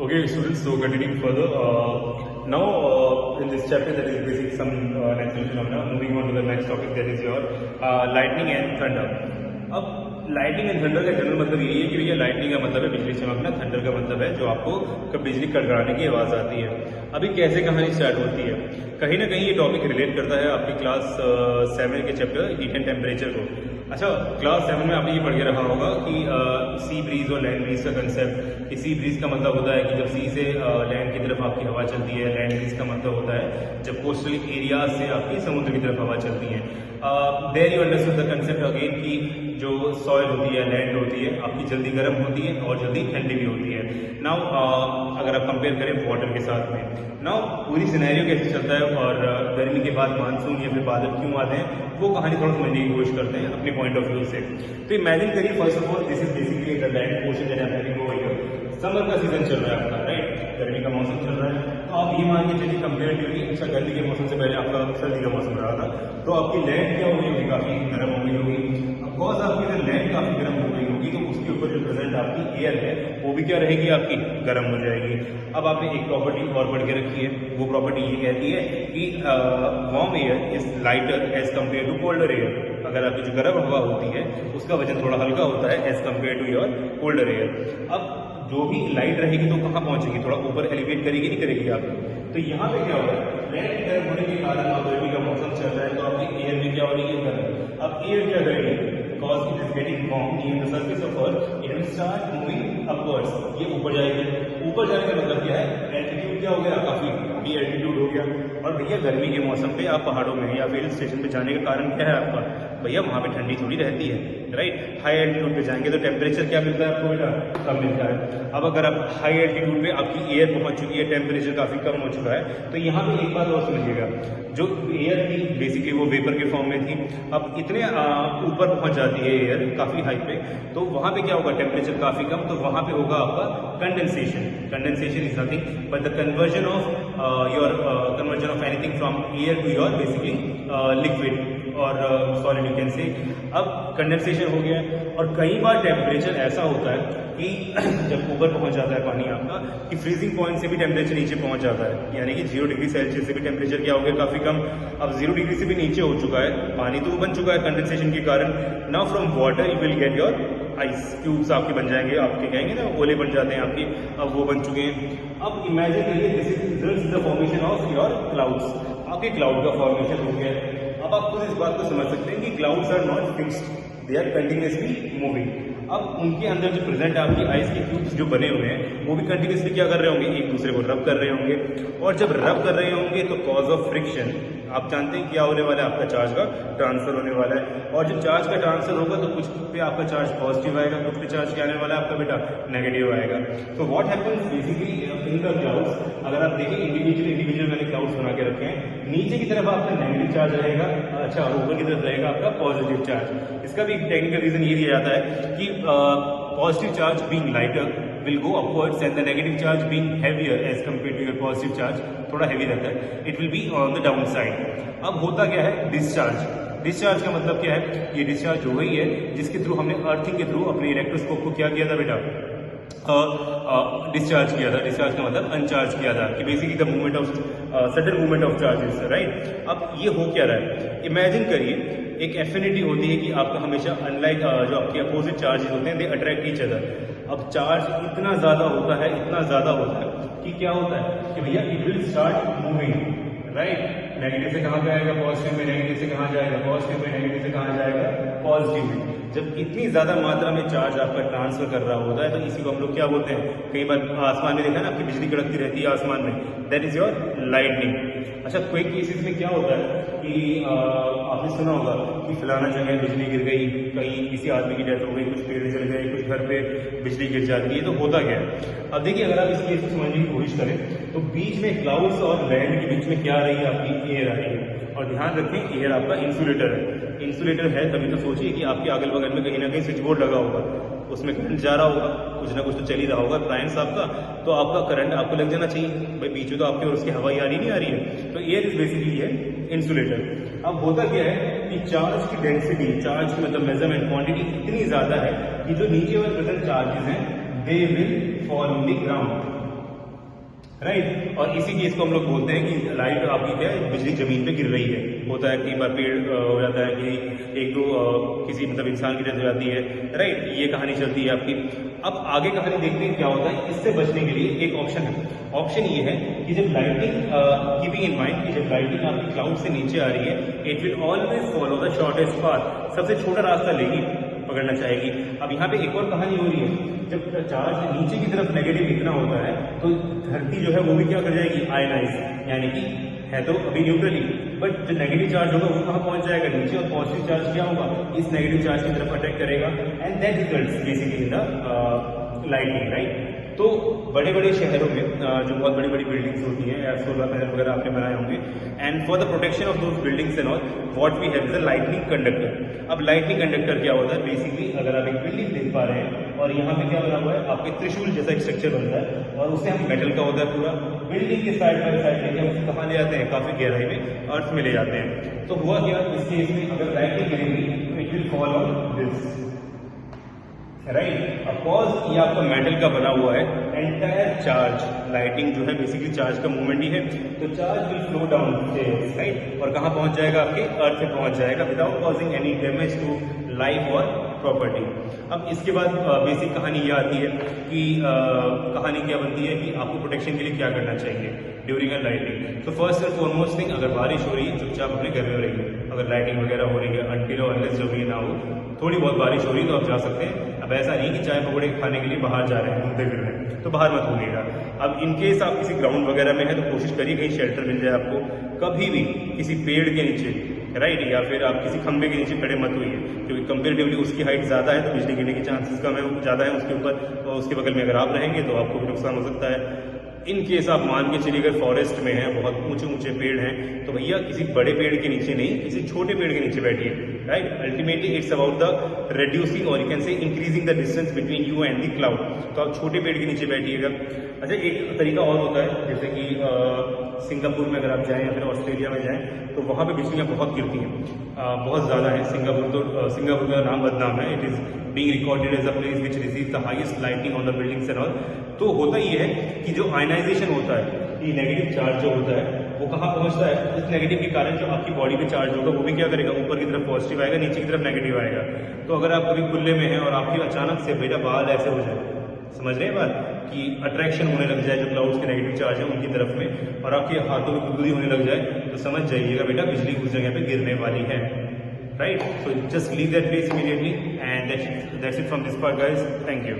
Okay, students, so continuing further, now in this chapter that is basic some natural phenomena, moving on to the next topic that is your lightning and thunder. अब lighting and thunder का general मतलब यही है कि भैया lightning का मतलब है बिजली चमकना, थंडर का मतलब है जो आपको कब बिजली कड़कड़ाने की आवाज़ आती है। अभी कैसे कहानी स्टार्ट होती है, कहीं ना कहीं ये टॉपिक रिलेट करता है आपकी क्लास 7 के चैप्टर हीट एंड टेम्परेचर को। अच्छा, क्लास 7 में आपने ये पढ़ के रखा होगा कि सी ब्रीज और लैंड ब्रीज का कंसेप्ट, कि सी ब्रीज का मतलब होता है कि जब सी से लैंड की तरफ आपकी हवा चलती है, लैंड ब्रीज का मतलब होता है जब कोस्टल एरियाज से आपकी समुद्र की तरफ हवा चलती है। There you understood the concept again कि जो सॉइल होती है, लैंड होती है, आपकी जल्दी गर्म होती है और जल्दी ठंडी भी होती है। नाउ अगर आप कंपेयर करें वाटर के साथ में, नाउ पूरी सिनेरियो कैसे चलता है और गर्मी के बाद मानसून या फिर बादल क्यों आते हैं, वो कहानी थोड़ा समझने की कोशिश करते हैं अपने पॉइंट ऑफ व्यू से। तो इमेजिन करिए, first of all this is basically the land portion that I am having over here. Summer का सीजन चल रहा है आपका, राइट, गर्मी का मौसम चल रहा है। तो आप ये मान के चलिए कंपेरेटिवली, अच्छा गर्मी के मौसम से पहले आपका सर्दी का मौसम रहा था, तो आपकी लैंड क्या हो गई होगी, काफी गर्म हो गई होगी। ऑफकोर्स आपकी अगर लैंड काफी गर्म हो गई होगी तो उसके ऊपर जो प्रेजेंट आपकी एयर है वो भी क्या रहेगी, आपकी गर्म हो जाएगी। अब आपने एक प्रॉपर्टी और पढ़ के रखी है, वो प्रॉपर्टी ये कहती है कि warm air is lighter as compare to colder air. अगर आपकी जो गर्म हवा होती है उसका वजन थोड़ा हल्का होता है as compare to your colder air. अब जो भी लाइट रहेगी तो कहाँ पहुंचेगी, थोड़ा ऊपर एलिवेट करेगी नहीं करेगी आपकी। तो यहाँ पे क्या होगा, लैंड गर्म होने के कारण अब गर्मी का मौसम चल रहा है तो आपकी एयर में क्या हो रही है, गर्म। अब एयर क्या करेगी, because it is getting warm near the surface of earth, it will start moving upwards, ये ऊपर जाएगी। ऊपर जाने का मतलब क्या है, एल्टीट्यूड क्या हो गया, काफी हाई एल्टीट्यूड हो गया। और भैया गर्मी के मौसम पे आप पहाड़ों में या फिर हिल स्टेशन पे जाने का कारण क्या है आपका, भैया वहाँ पे ठंडी थोड़ी रहती है, राइट। हाई एल्टीट्यूड पे जाएंगे तो टेम्परेचर क्या मिलता है आपको, बेटा कम मिलता है। अब अगर आप हाई एल्टीट्यूड पे आपकी एयर पहुंच चुकी है, टेम्परेचर काफी कम हो चुका है, तो यहाँ पे एक बात और समझिएगा, जो एयर थी बेसिकली वो वेपर के फॉर्म में थी, अब इतने ऊपर पहुंच जाती है एयर काफी हाई पे, तो वहां पे क्या होगा, टेम्परेचर काफी कम, तो वहां पे होगा आपका condensation. Condensation is nothing but the conversion of anything from air to your basically liquid और सॉलिड यू कैन से। अब कंडेंसेशन हो गया है और कई बार टेम्परेचर ऐसा होता है कि जब ऊपर पहुंच जाता है पानी आपका कि फ्रीजिंग पॉइंट से भी टेम्परेचर नीचे पहुंच जाता है, यानी कि 0 डिग्री सेल्सियस से भी टेम्परेचर क्या हो गया, काफी कम। अब 0 डिग्री से भी नीचे हो चुका है, पानी तो बन चुका है कंडेंसेशन के कारण। Now from water you will get your eyes cubes, आपके बन जाएंगे, आपके कहेंगे ना ओले बन जाते हैं आपके, अब वो बन चुके हैं। अब इमेजिन करिए this is the formation of your clouds, आपके क्लाउड का फॉर्मेशन हो गया है। अब आप खुद इस बात को समझ सकते हैं कि clouds are not fixed, they are continuously moving. अब उनके अंदर जो प्रेजेंट आपकी आइस के क्यूब्स जो बने हुए हैं वो भी कंटिन्यूसली क्या कर रहे होंगे, एक दूसरे को रब कर रहे होंगे। और जब रब कर रहे होंगे तो कॉज ऑफ फ्रिक्शन, आप जानते हैं क्या होने वाला है, आपका चार्ज का ट्रांसफर होने वाला है। और जब चार्ज का ट्रांसफर होगा तो कुछ पे आपका चार्ज पॉजिटिव आएगा, कुछ पे चार्ज क्या आने वाला है आपका बेटा, नेगेटिव आएगा। तो what happens basically in the clouds, अगर आप देखें इंडिविजुअल मैंने क्लाउड्स बना के रखे हैं, नीचे की तरफ आपका नेगेटिव चार्ज रहेगा, अच्छा, और ऊपर की तरफ रहेगा आपका पॉजिटिव चार्ज। इसका भी टेक्निकल रीजन ये दिया जाता है कि positive charge being lighter will go upwards and the negative charge being heavier as compared to your positive charge, थोड़ा heavy रहता है, it will be on the down side। अब होता क्या है, डिस्चार्ज। डिस्चार्ज का मतलब क्या है, ये डिस्चार्ज हो गई है जिसके थ्रू हमने अर्थिंग के थ्रू अपने इलेक्ट्रोस्कोप को क्या किया था बेटा, डिस्चार्ज किया था। डिस्चार्ज का मतलब अनचार्ज किया था, कि basically the movement of sudden movement of charges, right. अब ये हो क्या रहा है, इमेजिन करिए एक एफिनिटी होती है कि आपका हमेशा अनलाइक जो आपके अपोजिट चार्जेस होते हैं दे अट्रैक्ट ईच अदर। अब चार्ज इतना ज्यादा होता है, इतना ज्यादा होता है कि क्या होता है कि भैया it will start moving, right. Negative से कहाँ जाएगा, पॉजिटिव में, नेगेटिव से कहाँ जाएगा, पॉजिटिव में, नेगेटिव से कहाँ जाएगा, पॉजिटिव में। जब इतनी ज्यादा मात्रा में चार्ज आपका ट्रांसफर कर रहा होता है तो इसी को हम लोग क्या बोलते हैं, कई बार आसमान में देखा ना आपकी बिजली कड़कती रहती है आसमान में, दैट इज योर लाइटनिंग। अच्छा, कोई केसेस में क्या होता है कि आपने सुना होगा कि फलाना जगह बिजली गिर गई, कहीं किसी आदमी की डेथ हो गई, कुछ पेड़ जल गए, कुछ घर पे बिजली गिर जाती है, तो होता क्या है। अब देखिए, अगर आप इस केस को समझने की कोशिश करें तो बीच में क्लाउड्स और लैंड के बीच में क्या आ रही है, आपकी एयर आ रही है। और ध्यान रखें, एयर आपका इंसुलेटर है। इंसुलेटर है तभी तो सोचिए कि आपके अगल बगल में कहीं ना कहीं स्विच बोर्ड लगा होगा, उसमें करंट जा रहा होगा, कुछ ना कुछ तो चल ही रहा होगा अप्लायंस आपका, तो आपका करंट आपको लग जाना चाहिए भाई, बीच में तो आपके और उसकी हवाई आ रही नहीं आ रही है। तो एयर इज बेसिकली है इंसुलेटर। अब होता क्या है कि चार्ज की डेंसिटी, चार्ज की मतलब मेजरमेंट क्वांटिटी इतनी ज्यादा है कि जो नीचे वाले प्रेजेंट चार्जेस हैं they will fall on the ground, right. और इसी केस को हम लोग बोलते हैं कि लाइट आपकी क्या है, बिजली जमीन पे गिर रही है। होता है कई बार पेड़ हो जाता है कि एक दो किसी मतलब इंसान की डेथ हो जाती है, राइट। ये कहानी चलती है आपकी। अब आगे कहानी देखते हैं क्या होता है। इससे बचने के लिए एक ऑप्शन है। ऑप्शन ये है कि जब लाइटिंग, कीपिंग इन माइंड कि जब लाइटिंग आपकी क्लाउड से नीचे आ रही है, it will always follow the shortest path, सबसे छोटा रास्ता लेगी, पकड़ना चाहेगी। अब यहाँ पे एक और कहानी हो रही है, जब चार्ज नीचे की तरफ नेगेटिव इतना होता है तो धरती जो है वो भी क्या कर जाएगी, आयनाइज, यानी कि है तो अभी न्यूट्रली, बट जो नेगेटिव चार्ज होगा वो कहाँ पहुंच जाएगा, नीचे। और पॉजिटिव चार्ज क्या होगा, इस नेगेटिव चार्ज की तरफ अटैक करेगा, and that results basically in the lightning, right. तो बड़े बड़े शहरों में जो बहुत बड़ी बड़ी बिल्डिंग्स होती हैं या सोलर पैनल वगैरह आपने बनाए होंगे, and for the protection of those buildings and all what we have is a lightning conductor. अब लाइटनिंग कंडक्टर क्या होता है, बेसिकली अगर आप एक बिल्डिंग देख पा रहे हैं और यहाँ पे क्या बना हुआ है, आपके त्रिशूल जैसा एक स्ट्रक्चर बनता है और उससे हम मेटल का होता है पूरा, बिल्डिंग के साइड बाय साइड लेके उसे कहाँ ले जाते हैं, काफी गहराई में अर्थ में ले जाते हैं। तो हुआ क्या, इस केस में अगर लाइटनिंग गिरेगी तो it will fall on this, right. Of course ये आपका मेटल का बना हुआ है, एंटायर चार्ज, लाइटिंग जो है बेसिकली चार्ज का मूवमेंट ही है, तो charge will flow down, right, और कहाँ पहुंच जाएगा, आपके अर्थ पे पहुंच जाएगा without causing any damage to life और प्रॉपर्टी। अब इसके बाद बेसिक कहानी ये आती है कि कहानी क्या बनती है कि आपको प्रोटेक्शन के लिए क्या करना चाहिए ड्यूरिंग अ लाइटिंग। तो फर्स्ट एंड फॉरमोस्ट थिंग, अगर बारिश हो रही है चुपचाप अपने घर में रहिए। अगर लाइटिंग वगैरह हो रही है, अनटिल और अनलेस जब ये ना हो, थोड़ी बहुत बारिश हो रही है तो आप जा सकते हैं। अब ऐसा नहीं कि चाय पकौड़े खाने के लिए बाहर जा रहे हैं घूमते फिर रहे हैं, तो बाहर मत घूमिएगा। अब इनकेस आप किसी ग्राउंड वगैरह में है तो कोशिश करिए कहीं शेल्टर मिल जाए आपको, कभी भी किसी पेड़ के नीचे, राइट, या फिर आप किसी खंबे के नीचे खड़े मत होइए, क्योंकि कंपेरेटिवली उसकी हाइट ज़्यादा है तो बिजली गिरने के चांसेस कम है, ज़्यादा है उसके ऊपर, तो उसके बगल में अगर आप रहेंगे तो आपको भी नुकसान हो सकता है। इन केस आप मान के चलिए अगर फॉरेस्ट में है, बहुत ऊंचे ऊंचे पेड़ हैं, तो भैया किसी बड़े पेड़ के नीचे नहीं, किसी छोटे पेड़ के नीचे बैठिए, right. Ultimately it's about the reducing और you can say increasing the distance between you and the cloud. तो आप छोटे पेड़ के नीचे बैठिएगा। अच्छा, एक तरीका और होता है, जैसे कि सिंगापुर में अगर आप जाएं या फिर ऑस्ट्रेलिया में जाएं तो वहाँ पे बिजलियाँ बहुत गिरती हैं, बहुत ज़्यादा है। सिंगापुर का नाम बदनाम है, it is being recorded as a place which receive the highest lighting on the buildings and all. तो होता ये है कि जो आयनाइजेशन होता है, ये नेगेटिव चार्ज जो होता है वो कहाँ पहुँचता है, उस नेगेटिव के कारण जो आपकी बॉडी पे चार्ज होगा वो भी क्या करेगा, ऊपर की तरफ पॉजिटिव आएगा, नीचे की तरफ नेगेटिव आएगा। तो अगर आप कभी खुले में हैं और आपकी अचानक से बेटा बाल ऐसे हो जाए, समझ रहे हैं बात, कि अट्रैक्शन होने लग जाए जो क्लाउड्स के नेगेटिव चार्ज है उनकी तरफ में, और आपके हाथों में गुदगुदी होने लग जाए, तो समझ जाइएगा बेटा बिजली उस जगह पे गिरने वाली है, right. So just leave that place immediately, and that's it from this part guys, thank you.